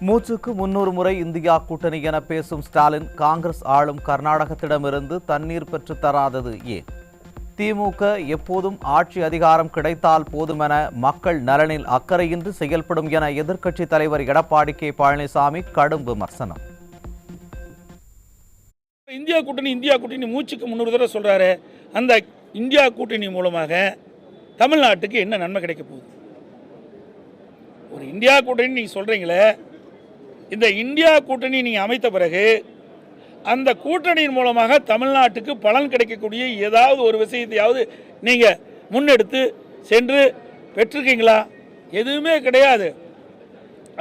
மூச்சுக்கு 300 முறை இந்தியா கூட்டணி என பேசும் ஸ்டாலின் காங்கிரஸ் ஆளும் கர்நாடகத்திடமிருந்து தண்ணீர் பெற்று தராதது ஏன்? திமுக எப்போதும் ஆட்சி அதிகாரம் கிடைத்தால் போதுமென மக்கள் நலனில் அக்கறையின்றி செயல்படும் என எதிர்க்கட்சித் தலைவர் எடப்பாடி கே பழனிசாமி கடும் விமர்சனம். இந்தியா கூட்டணி மூச்சுக்கு 300 தடவை சொல்றாரு. அந்த இந்தியா கூட்டணி மூலமாக தமிழ்நாட்டுக்கு என்ன நன்மை கிடைக்க போகுது? ஒரு இந்தியா கூட்டணி நீங்க சொல்றீங்களே, இந்த இந்தியா கூட்டணி நீங்க அமைத்த பிறகு அந்த கூட்டணியின் மூலமாக தமிழ்நாட்டுக்கு பலன் கிடைக்கக்கூடிய ஏதாவது ஒரு விஷயத்தையாவது நீங்க முன்னெடுத்து சென்று பெற்றிருக்கீங்களா? எதுவுமே கிடையாது.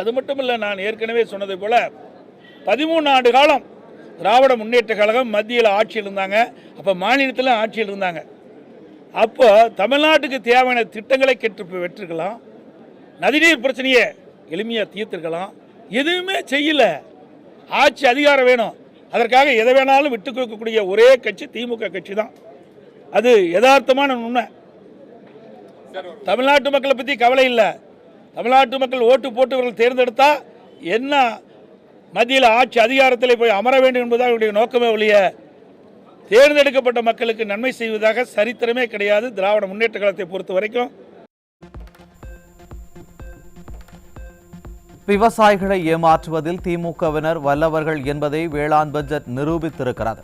அது மட்டும் இல்லை, நான் ஏற்கனவே சொன்னதை போல 13 ஆண்டு காலம் திராவிட முன்னேற்ற கழகம் மத்தியில் ஆட்சியில் இருந்தாங்க, அப்போ மாநிலத்தில் ஆட்சியில் இருந்தாங்க. அப்போ தமிழ்நாட்டுக்கு தேவையான திட்டங்களை பெற்றிருக்கலாம், நதிநீர் பிரச்சனையை எளிமையாக தீர்த்திருக்கலாம். எதுவுமே செய்யல. ஆட்சி அதிகாரம் வேணும், அதற்காக எதை வேணாலும் விட்டுக் கொடுக்கக்கூடிய ஒரே கட்சி திமுக கட்சி தான். அது யதார்த்தமான உண்மை. தமிழ்நாட்டு மக்களை பற்றி கவலை இல்லை. தமிழ்நாட்டு மக்கள் ஓட்டு போட்டு தேர்ந்தெடுத்தா என்ன மத்தியில் ஆட்சி அதிகாரத்தில் போய் அமர வேண்டும் என்பதாக அவருடைய நோக்கமே ஒழிய தேர்ந்தெடுக்கப்பட்ட மக்களுக்கு நன்மை செய்வதாக சரித்திரமே கிடையாது திராவிட முன்னேற்ற கழகத்தை பொறுத்த வரைக்கும். விவசாயிகளை ஏமாற்றுவதில் திமுகவினர் வல்லவர்கள் என்பதை வேளாண் பட்ஜெட் நிரூபித்திருக்கிறது.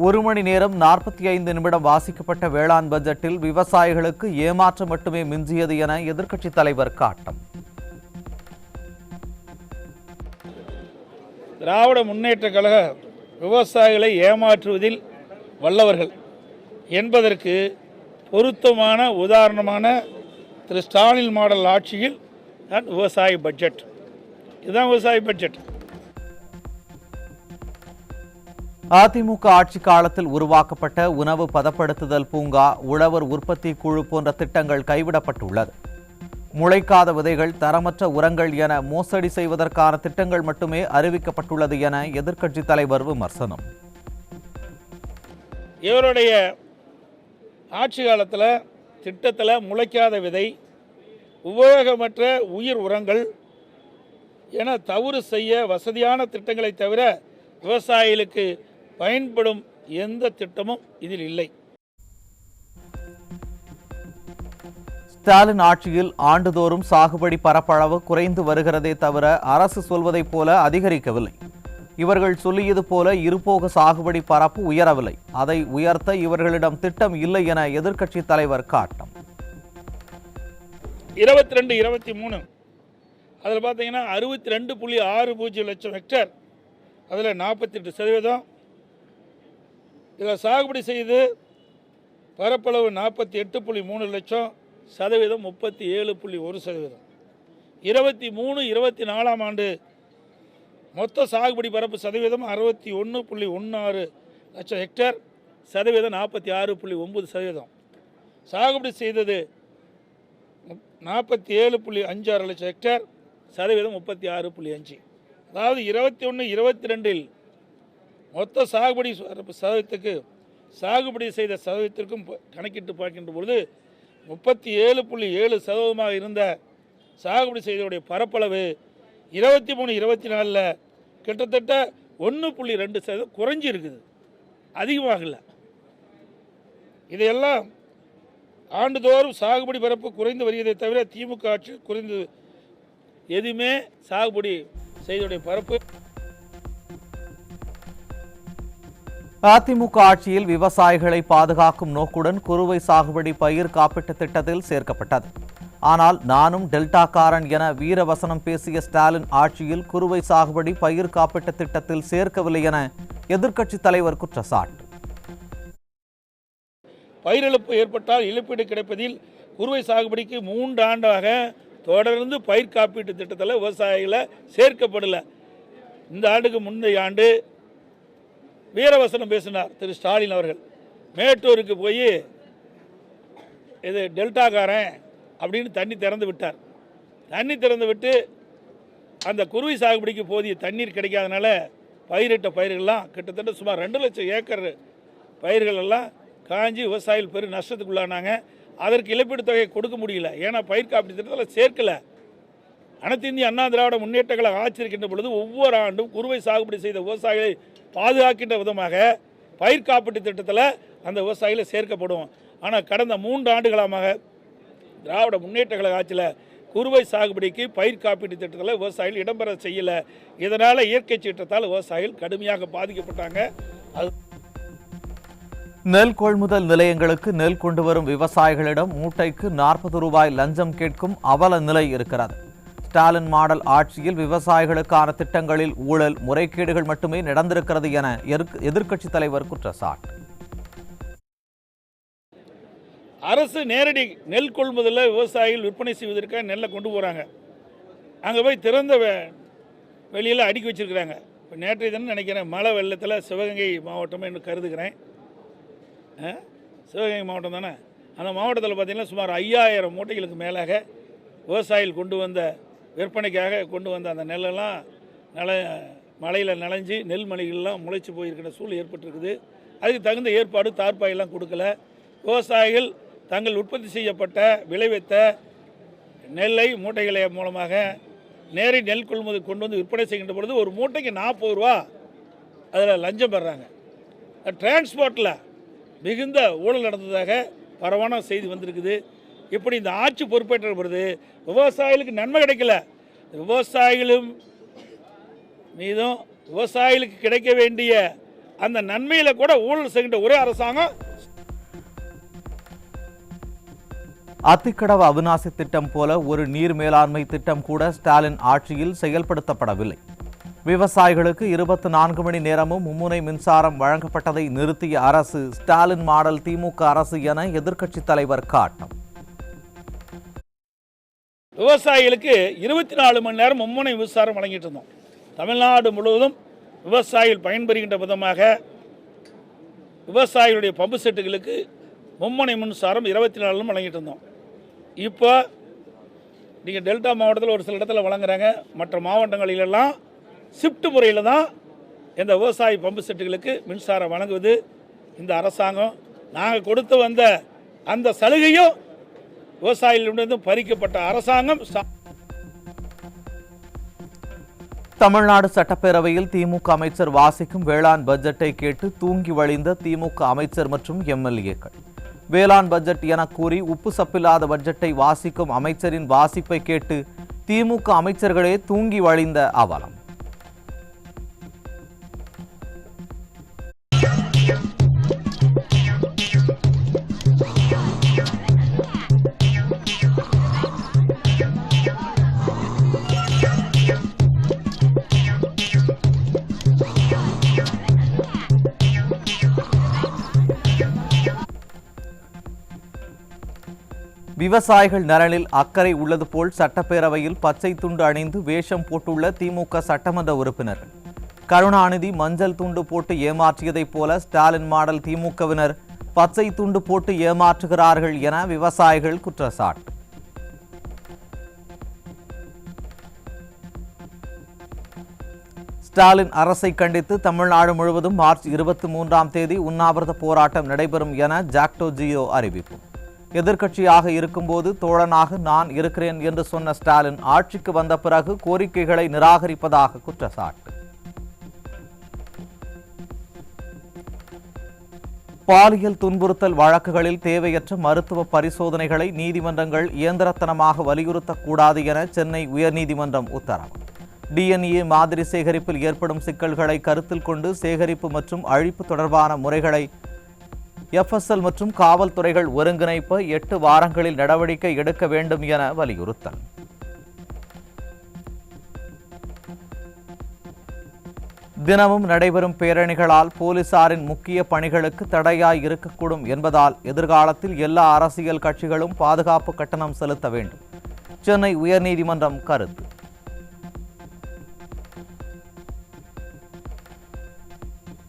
1 மணி நேரம் 45 நிமிடம் வாசிக்கப்பட்ட வேளாண் பட்ஜெட்டில் விவசாயிகளுக்கு ஏமாற்றம் மட்டுமே மிஞ்சியது என எதிர்க்கட்சித் தலைவர் காட்டம். திராவிட முன்னேற்ற கழக விவசாயிகளை ஏமாற்றுவதில் வல்லவர்கள் என்பதற்கு பொருத்தமான உதாரணமான திரு ஸ்டாலின் மாடல் ஆட்சியில் தான் விவசாய பட்ஜெட். இதுதான் விவசாய பட்ஜெட். அதிமுக ஆட்சி காலத்தில் உருவாக்கப்பட்ட உணவு பதப்படுத்துதல் பூங்கா, உழவர் உற்பத்தி குழு போன்ற திட்டங்கள் கைவிடப்பட்டுள்ளது. முளைக்காத விதைகள், தரமற்ற உரங்கள் என மோசடி செய்வதற்கான திட்டங்கள் மட்டுமே அறிவிக்கப்பட்டுள்ளது என எதிர்க்கட்சித் தலைவர் விமர்சனம். இவருடைய ஆட்சி காலத்தில் திட்டத்தில் முளைக்காத விதை, உபயோகமற்ற உயிர் உரங்கள் என தவறு செய்ய வசதியான திட்டங்களை தவிர விவசாயிகளுக்கு பயன்படும் எந்த திட்டமும் இதில் இல்லை. ஸ்டாலின் ஆட்சியில் ஆண்டுதோறும் சாகுபடி பரப்பளவு குறைந்து வருகிறதே தவிர அரசு சொல்வதைப் போல அதிகரிக்கவில்லை. இவர்கள் சொல்லியது போல இருபோக சாகுபடி பரப்பு உயரவில்லை. அதை உயர்த்த இவர்களிடம் திட்டம் இல்லை என எதிர்க்கட்சித் தலைவர் காட்டம். 22-23 அதில் பார்த்தீங்கன்னா 62.60 லட்சம் ஹெக்டேர், அதில் 48%. இதில் சாகுபடி செய்து பரப்பளவு 48.3 லட்சம், சதவீதம் 37.1%. 23-24 ஆண்டு மொத்த சாகுபடி பரப்பு சதவீதம் 61.16 லட்சம் ஹெக்டேர், சதவீதம் 46.9%. சாகுபடி செய்தது 47.56 லட்சம் ஹெக்டேர், சதவீதம் 36.5. அதாவது 21-22 மொத்த சாகுபடி சதவீதத்துக்கு சாகுபடி செய்த சதவீதத்திற்கும் கணக்கிட்டு பார்க்கின்ற பொழுது 37.7% இருந்த சாகுபடி செய்தவருடைய பரப்பளவு 23-24 கிட்டத்தட்ட 1.2% குறைஞ்சி இருக்குது, அதிகமாகல. இதையெல்லாம் ஆண்டுதோறும் சாகுபடி பரப்பு குறைந்து வருவதை தவிர திமுக ஆட்சி குறைந்து எதுவுமே சாகுபடி செய்தவருடைய பரப்பு. அதிமுக ஆட்சியில் விவசாயிகளை பாதுகாக்கும் நோக்குடன் குறுவை சாகுபடி பயிர் காப்பீட்டு திட்டத்தில் சேர்க்கப்பட்டது. ஆனால் நானும் டெல்டாக்காரன் என வீரவசனம் பேசிய ஸ்டாலின் ஆட்சியில் குறுவை சாகுபடி பயிர் காப்பீட்டு திட்டத்தில் சேர்க்கவில்லை என எதிர்க்கட்சித் தலைவர் குற்றச்சாட்டு. பயிரிழப்பு ஏற்பட்டால் இழப்பீடு கிடைப்பதில் குறுவை சாகுபடிக்கு 3 ஆண்டாக தொடர்ந்து பயிர் காப்பீட்டு திட்டத்தில் விவசாயிகளை சேர்க்கப்படலை. இந்த ஆண்டுக்கு முந்தைய ஆண்டு வீரவசனம் பேசினார் திரு ஸ்டாலின் அவர்கள். மேட்டூருக்கு போய் இது டெல்டாக்காரன் அப்படின்னு தண்ணி திறந்து விட்டார். தண்ணி திறந்து விட்டு அந்த குறுவை சாகுபடிக்கு போதிய தண்ணீர் கிடைக்காதனால பயிரிட்ட பயிர்கள்லாம் கிட்டத்தட்ட சுமார் 2 லட்சம் ஏக்கர் பயிர்கள் எல்லாம் காஞ்சி விவசாயிகள் பெரும் நஷ்டத்துக்குள்ளானாங்க. அதற்கு இழப்பீடு தொகையை கொடுக்க முடியல, ஏன்னா பயிர் காப்பீட்டு திட்டத்தில் சேர்க்கலை. அனைத்து இந்திய அண்ணா திராவிட முன்னேற்ற கழக ஆட்சி இருக்கின்ற பொழுது ஒவ்வொரு ஆண்டும் குறுவை சாகுபடி செய்த விவசாயிகளை பாதுகாக்கின்ற விதமாக பயிர் காப்பீட்டு திட்டத்தில் அந்த விவசாயிகளை சேர்க்கப்படும். ஆனால் கடந்த 3 ஆண்டுகளாக திராவிட முன்னேற்ற கழக ஆட்சியில் குறுவை சாகுபடிக்கு பயிர் காப்பீட்டு திட்டத்தில் விவசாயிகள் இடம்பெற செய்யலை. இதனால் இயற்கை சீற்றத்தால் விவசாயிகள் கடுமையாக பாதிக்கப்பட்டாங்க. நெல் கொள்முதல் நிலையங்களுக்கு நெல் கொண்டு வரும் விவசாயிகளிடம் மூட்டைக்கு 40 ரூபாய் லஞ்சம் கேட்கும் அவல நிலை இருக்கிறது. ஸ்டாலின் மாடல் ஆட்சியில் விவசாயிகளுக்கான திட்டங்களில் ஊழல் முறைகேடுகள் மட்டுமே நடந்திருக்கிறது என எதிர்க்கட்சித் தலைவர் குற்றச்சாட்டு. அரசு நேரடி நெல் கொள்முதலில் விவசாயிகள் விற்பனை செய்வதற்காக நெல்லை கொண்டு போகிறாங்க. அங்கே போய் திறந்த வெளியில் அடுக்கி வச்சுருக்கிறாங்க. இப்போ நேற்றைய தினம் நினைக்கிறேன் மழை வெள்ளத்தில் சிவகங்கை மாவட்டம் என்று கருதுகிறேன். சிவகங்கை மாவட்டம் தானே. அந்த மாவட்டத்தில் பார்த்திங்கன்னா சுமார் 5000 மூட்டைகளுக்கு மேலாக விவசாயிகள் கொண்டு வந்த விற்பனைக்காக கொண்டு வந்த அந்த நெல்லெல்லாம் மழையில் நனைஞ்சு நெல் மணிகள்லாம் முளைச்சி போயிருக்கிற சூழல் ஏற்பட்டிருக்குது. அதுக்கு தகுந்த ஏற்பாடு தார்ப்பாயெல்லாம் கொடுக்கல. விவசாயிகள் தங்கள் உற்பத்தி செய்யப்பட்ட விளைவித்த நெல்லை மூட்டைகளை மூலமாக நேரடி நெல் கொள்முதல் கொண்டு வந்து விற்பனை செய்கின்ற பொழுது ஒரு மூட்டைக்கு 40 ரூபா அதில் லஞ்சம் பெறாங்க. டிரான்ஸ்போர்ட்டில் மிகுந்த ஊழல் நடந்ததாக பரவான செய்தி வந்திருக்குது. இப்படி இந்த ஆட்சி பொறுப்பேற்ற பொழுது விவசாயிகளுக்கு நன்மை கிடைக்கல. விவசாயிகளும் மீதும் விவசாயிகளுக்கு கிடைக்க வேண்டிய அந்த நன்மையில கூட ஊழல் செய்கின்ற ஒரே அரசாங்கம். அத்திக்கடவு அவிநாசி திட்டம் போல ஒரு நீர் மேலாண்மை திட்டம் கூட ஸ்டாலின் ஆட்சியில் செயல்படுத்தப்படவில்லை. விவசாயிகளுக்கு 24 மணி நேரமும் மும்முனை மின்சாரம் வழங்கப்பட்டதை நிறுத்திய அரசு ஸ்டாலின் மாடல் திமுக அரசு என எதிர்க்கட்சித் தலைவர் காட்டம். விவசாயிகளுக்கு 24 மணி நேரம் மும்முனை மின்சாரம் வழங்கிட்டு இருந்தோம். தமிழ்நாடு முழுவதும் விவசாயிகள் பயன்பெறுகின்ற விதமாக விவசாயிகளுடைய பம்பு செட்டுகளுக்கு மும்முனை மின்சாரம் 24 வழங்கிட்டு இருந்தோம். இப்போ நீங்கள் டெல்டா மாவட்டத்தில் ஒரு சில இடத்துல வழங்குறாங்க. மற்ற மாவட்டங்களிலெல்லாம் ஷிஃப்ட் முறையில் தான் இந்த விவசாய பம்பு செட்டுகளுக்கு மின்சாரம் வழங்குவது இந்த அரசாங்கம். நாங்கள் கொடுத்து வந்த அந்த சலுகையும் விவசாயிகளிடமிருந்து பறிக்கப்பட்ட அரசாங்கம். தமிழ்நாடு சட்டப்பேரவையில் திமுக அமைச்சர் வாசிக்கும் வேளாண் பட்ஜெட்டை கேட்டு தூங்கி வழிந்த திமுக அமைச்சர் மற்றும் எம்எல்ஏக்கள். வேளாண் பட்ஜெட் என கூறி உப்பு சப்பில்லாத பட்ஜெட்டை வாசிக்கும் அமைச்சரின் வாசிப்பை கேட்டு திமுக அமைச்சர்களே தூங்கி வழிந்த அவலம். விவசாயிகள் நலனில் அக்கறை உள்ளது போல் சட்டப்பேரவையில் பச்சை துண்டு அணிந்து வேஷம் போட்டுள்ள திமுக சட்டமன்ற உறுப்பினர்கள். கருணாநிதி மஞ்சள் துண்டு போட்டு ஏமாற்றியதைப் போல ஸ்டாலின் மாடல் திமுகவினர் பச்சை துண்டு போட்டு ஏமாற்றுகிறார்கள் என விவசாயிகள் குற்றச்சாட்டு. ஸ்டாலின் அரசை கண்டித்து தமிழ்நாடு முழுவதும் மார்ச் 23ஆம் தேதி உண்ணாவிரத போராட்டம் நடைபெறும் என ஜாக்டோ ஜியோ அறிவிப்பு. எதிர்க்கட்சியாக இருக்கும்போது தோழனாக நான் இருக்கிறேன் என்று சொன்ன ஸ்டாலின் ஆட்சிக்கு வந்த பிறகு கோரிக்கைகளை நிராகரிப்பதாக குற்றச்சாட்டு. பாலியல் துன்புறுத்தல் வழக்குகளில் தேவையற்ற மருத்துவ பரிசோதனைகளை நீதிமன்றங்கள் இயந்திரத்தனமாக வலியுறுத்தக்கூடாது என சென்னை உயர்நீதிமன்றம் உத்தரவு. டிஎன்ஏ மாதிரி சேகரிப்பில் ஏற்படும் சிக்கல்களை கருத்தில் கொண்டு சேகரிப்பு மற்றும் அழிப்பு தொடர்பான முறைகளை எஃப்எஸ்எல் மற்றும் காவல்துறைகள் ஒருங்கிணைப்ப 8 வாரங்களில் நடவடிக்கை எடுக்க வேண்டும் என வலியுறுத்தல். தினமும் நடைபெறும் பேரணிகளால் போலீசாரின் முக்கிய பணிகளுக்கு தடையாய் இருக்கக்கூடும் என்பதால் எதிர்காலத்தில் எல்லா அரசியல் கட்சிகளும் பாதுகாப்பு கட்டணம் செலுத்த வேண்டும். சென்னை உயர்நீதிமன்றம் கருத்து.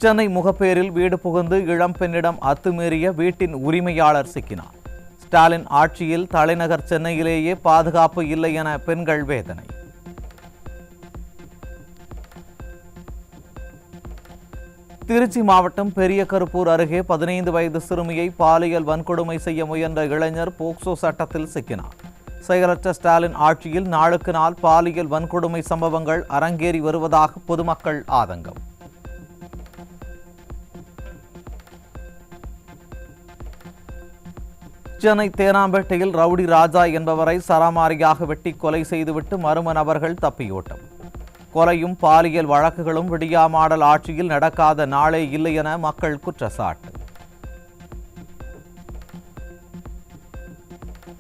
சென்னை முகப்பேரில் வீடு புகுந்து இளம்பெண்ணிடம் அத்துமீறிய வீட்டின் உரிமையாளர் சிக்கினார். ஸ்டாலின் ஆட்சியில் தலைநகர் சென்னையிலேயே பாதுகாப்பு இல்லை என பெண்கள் வேதனை. திருச்சி மாவட்டம் பெரிய கருப்பூர் அருகே 15 வயது சிறுமியை பாலியல் வன்கொடுமை செய்ய முயன்ற இளைஞர் போக்சோ சட்டத்தில் சிக்கினார். செயலற்ற ஸ்டாலின் ஆட்சியில் நாளுக்கு நாள் பாலியல் வன்கொடுமை சம்பவங்கள் அரங்கேறி வருவதாக பொதுமக்கள் ஆதங்கம். சென்னை தேனாம்பேட்டையில் ரவுடி ராஜா என்பவரை சராமாரியாக வெட்டி கொலை செய்துவிட்டு மர்ம நபர்கள் தப்பியோட்டம். கொலையும் பாலியல் வழக்குகளும் விடியா மாடல் ஆட்சியில் நடக்காத நாளே இல்லை என மக்கள் குற்றச்சாட்டு.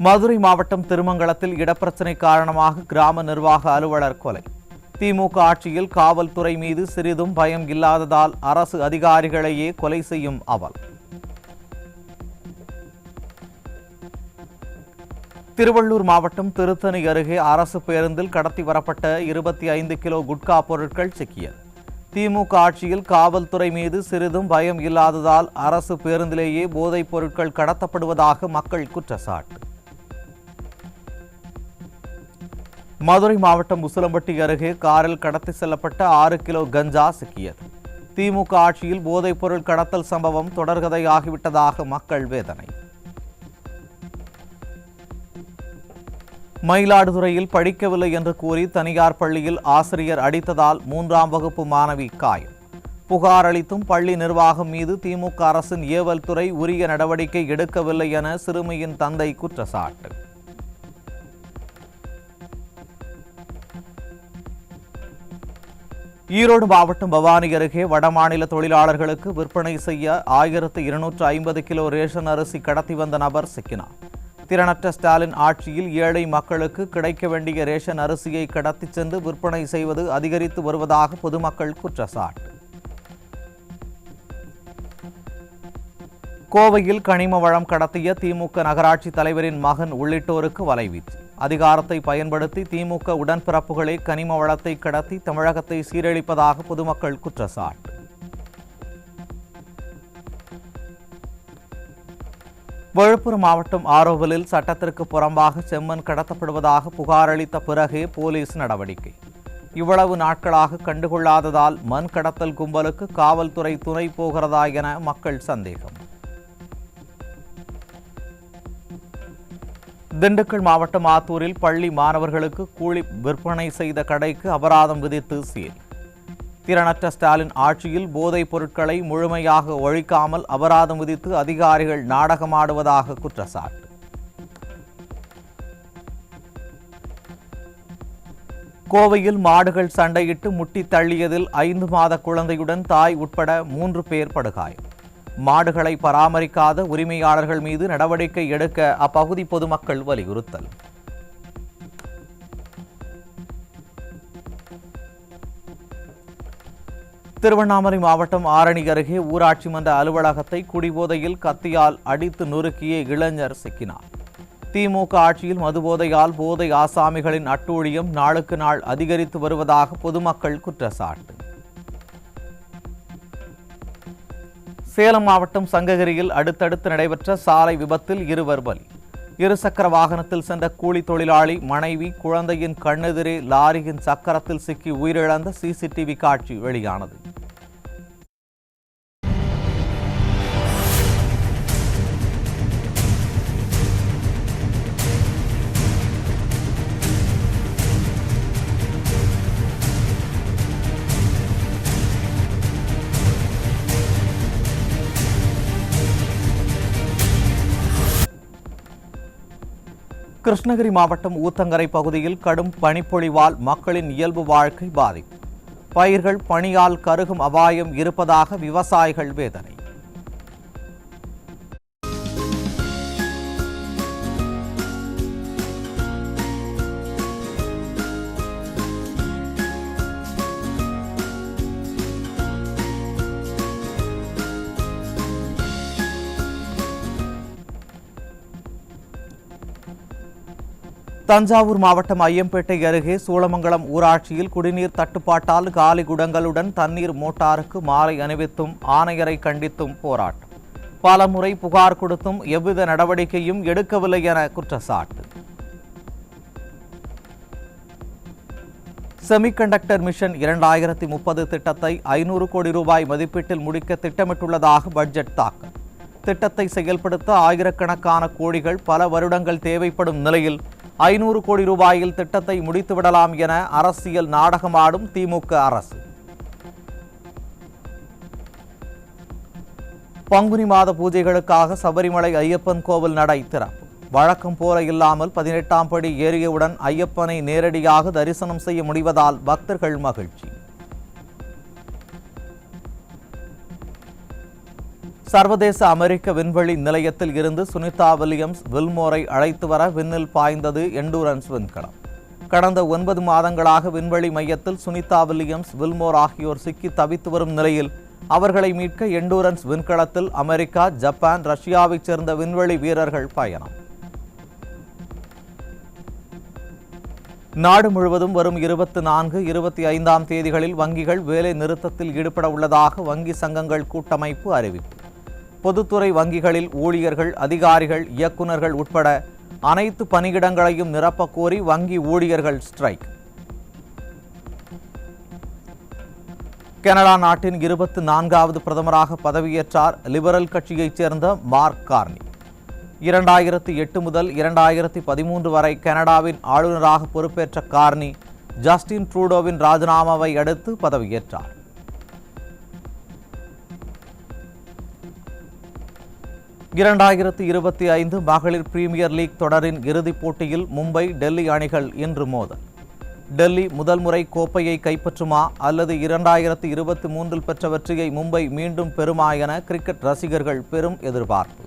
மதுரை மாவட்டம் திருமங்கலத்தில் இடப்பிரச்சினை காரணமாக கிராம நிர்வாக அலுவலர் கொலை. திமுக ஆட்சியில் காவல்துறை மீது சிறிதும் பயம் இல்லாததால் அரசு அதிகாரிகளையே கொலை செய்யும் அவல். திருவள்ளூர் மாவட்டம் திருத்தணி அருகே அரசு பேருந்தில் கடத்தி வரப்பட்ட 25 கிலோ குட்கா பொருட்கள் சிக்கியது. திமுக ஆட்சியில் காவல்துறை மீது சிறிதும் பயம் இல்லாததால் அரசு பேருந்திலேயே போதைப் பொருட்கள் கடத்தப்படுவதாக மக்கள் குற்றச்சாட்டு. மதுரை மாவட்டம் உசிலம்பட்டி அருகே காரில் கடத்தி செல்லப்பட்ட 6 கிலோ கஞ்சா சிக்கியது. திமுக ஆட்சியில் போதைப் பொருள் கடத்தல் சம்பவம் தொடர்கதையாகிவிட்டதாக மக்கள் வேதனை. மயிலாடுதுறையில் படிக்கவில்லை என்று கூறி தனியார் பள்ளியில் ஆசிரியர் அடித்ததால் 3ஆம் வகுப்பு மாணவி காயம். புகார் அளித்தும் பள்ளி நிர்வாகம் மீது திமுக அரசின் ஏவல் துறை உரிய நடவடிக்கை எடுக்கவில்லை என சிறுமியின் தந்தை குற்றச்சாட்டு. ஈரோடு மாவட்டம் பவானி அருகே வடமாநில தொழிலாளர்களுக்கு விற்பனை செய்ய 1250 கிலோ ரேஷன் அரிசி கடத்தி வந்த நபர் சிக்கினார். திறனற்ற ஸ்டாலின் ஆட்சியில் ஏழை மக்களுக்கு கிடைக்க வேண்டிய ரேஷன் அரிசியை கடத்தி சென்று விற்பனை செய்வது அதிகரித்து வருவதாக பொதுமக்கள் குற்றச்சாட்டு. கோவையில் கனிம வளம் கடத்திய திமுக நகராட்சி தலைவரின் மகன் உள்ளிட்டோருக்கு வலைவீச்சு. அதிகாரத்தை பயன்படுத்தி திமுக உடன்பிறப்புகளே கனிம வளத்தை கடத்தி தமிழகத்தை சீரழிப்பதாக பொதுமக்கள் குற்றச்சாட்டு. விழுப்புரம் மாவட்டம் ஆரோவிலில் சட்டத்திற்கு புறம்பாக செம்மண் கடத்தப்படுவதாக புகார் அளித்த பிறகே போலீஸ் நடவடிக்கை. இவ்வளவு நாட்களாக கண்டுகொள்ளாததால் மண் கடத்தல் கும்பலுக்கு காவல்துறை துணை போகிறதா என மக்கள் சந்தேகம். திண்டுக்கல் மாவட்டம் ஆத்தூரில் பள்ளி மாணவர்களுக்கு கூலி விற்பனை செய்த கடைக்கு அபராதம் விதித்து சீல். திறனற்ற ஸ்டாலின் ஆட்சியில் போதைப் பொருட்களை முழுமையாக ஒழிக்காமல் அபராதம் விதித்து அதிகாரிகள் நாடகமாடுவதாக குற்றச்சாட்டு. கோவையில் மாடுகள் சண்டையிட்டு முட்டி தள்ளியதில் 5 மாத குழந்தையுடன் தாய் உட்பட 3 பேர் படுகாயம். மாடுகளை பராமரிக்காத உரிமையாளர்கள் மீது நடவடிக்கை எடுக்க அப்பகுதி பொதுமக்கள் வலியுறுத்தல். திருவண்ணாமலை மாவட்டம் ஆரணி அருகே ஊராட்சி மன்ற அலுவலகத்தை குடிபோதையில் கத்தியால் அடித்து நொறுக்கிய இளைஞர் சிக்கினார். திமுக ஆட்சியில் மதுபோதையால் போதை ஆசாமிகளின் அட்டூழியம் நாளுக்கு நாள் அதிகரித்து வருவதாக பொதுமக்கள் குற்றச்சாட்டு. சேலம் மாவட்டம் சங்ககிரியில் அடுத்தடுத்து நடைபெற்ற சாலை விபத்தில் 2 பலி. இருசக்கர வாகனத்தில் சென்ற கூலி தொழிலாளி மனைவி குழந்தையின் கண்ணெதிரே லாரியின் சக்கரத்தில் சிக்கி உயிரிழந்த சிசிடிவி காட்சி வெளியானது. கிருஷ்ணகிரி மாவட்டம் ஊத்தங்கரை பகுதியில் கடும் பனிப்பொழிவால் மக்களின் இயல்பு வாழ்க்கை பாதிப்பு. பயிர்கள் பனியால் கருகும் அபாயம் இருப்பதாக விவசாயிகள் வேதனை. தஞ்சாவூர் மாவட்டம் ஐயம்பேட்டை அருகே சூளமங்கலம் ஊராட்சியில் குடிநீர் தட்டுப்பாட்டால் காலி குடங்களுடன் தண்ணீர் மோட்டாருக்கு மாலை அணிவித்தும் ஆணையரை கண்டித்தும் போராட்டம். பலமுறை புகார் கொடுத்தும் எவ்வித நடவடிக்கையும் எடுக்கவில்லை என குற்றச்சாட்டு. செமிகண்டக்டர் மிஷன் 2030 திட்டத்தை 500 கோடி ரூபாய் மதிப்பீட்டில் முடிக்க திட்டமிட்டுள்ளதாக பட்ஜெட் தாக்கல். திட்டத்தை செயல்படுத்த ஆயிரக்கணக்கான கோடிகள் பல வருடங்கள் தேவைப்படும் நிலையில் 500 கோடி ரூபாயில் திட்டத்தை முடித்துவிடலாம் என அரசியல் நாடகமாடும் திமுக அரசு. பங்குனி மாத பூஜைகளுக்காக சபரிமலை ஐயப்பன் கோவில் நடை திறப்பு. வழக்கம் போல இல்லாமல் 18ஆம் படி ஏறியவுடன் ஐயப்பனை நேரடியாக தரிசனம் செய்ய முடிவதால் பக்தர்கள் மகிழ்ச்சி. சர்வதேச அமெரிக்க விண்வெளி நிலையத்தில் இருந்து சுனிதா வில்லியம்ஸ் வில்மோரை அழைத்து வர விண்ணில் பாய்ந்தது எண்டூரன்ஸ் விண்கலம். கடந்த 9 மாதங்களாக விண்வெளி மையத்தில் சுனிதா வில்லியம்ஸ் வில்மோர் ஆகியோர் சிக்கி தவித்து வரும் நிலையில் அவர்களை மீட்க எண்டூரன்ஸ் விண்கலத்தில் அமெரிக்கா, ஜப்பான், ரஷ்யாவைச் சேர்ந்த விண்வெளி வீரர்கள் பயணம். நாடு முழுவதும் வரும் 24, 25ஆம் தேதிகளில் வங்கிகள் வேலை நிறுத்தத்தில் ஈடுபட உள்ளதாக வங்கி சங்கங்கள் கூட்டமைப்பு அறிவிப்பு. பொதுத்துறை வங்கிகளில் ஊழியர்கள், அதிகாரிகள், இயக்குநர்கள் உட்பட அனைத்து பணியிடங்களையும் நிரப்பக் கோரி வங்கி ஊழியர்கள் ஸ்ட்ரைக். கனடா நாட்டின் 24வது பிரதமராக பதவியேற்றார் லிபரல் கட்சியைச் சேர்ந்த மார்க் கார்னி. 2008 முதல் 2013 வரை கனடாவின் ஆளுநராக பொறுப்பேற்ற கார்னி ஜஸ்டின் ட்ரூடோவின் ராஜினாமாவை அடுத்து பதவியேற்றார். (2025) மகளிர் பிரீமியர் லீக் தொடரின் இறுதிப் போட்டியில் மும்பை, டெல்லி அணிகள் இன்று மோதல். டெல்லி முதல் முறை கோப்பையை கைப்பற்றுமா அல்லது 2023 பெற்ற வெற்றியை மும்பை மீண்டும் பெறுமா என கிரிக்கெட் ரசிகர்கள் பெரும் எதிர்பார்ப்பு.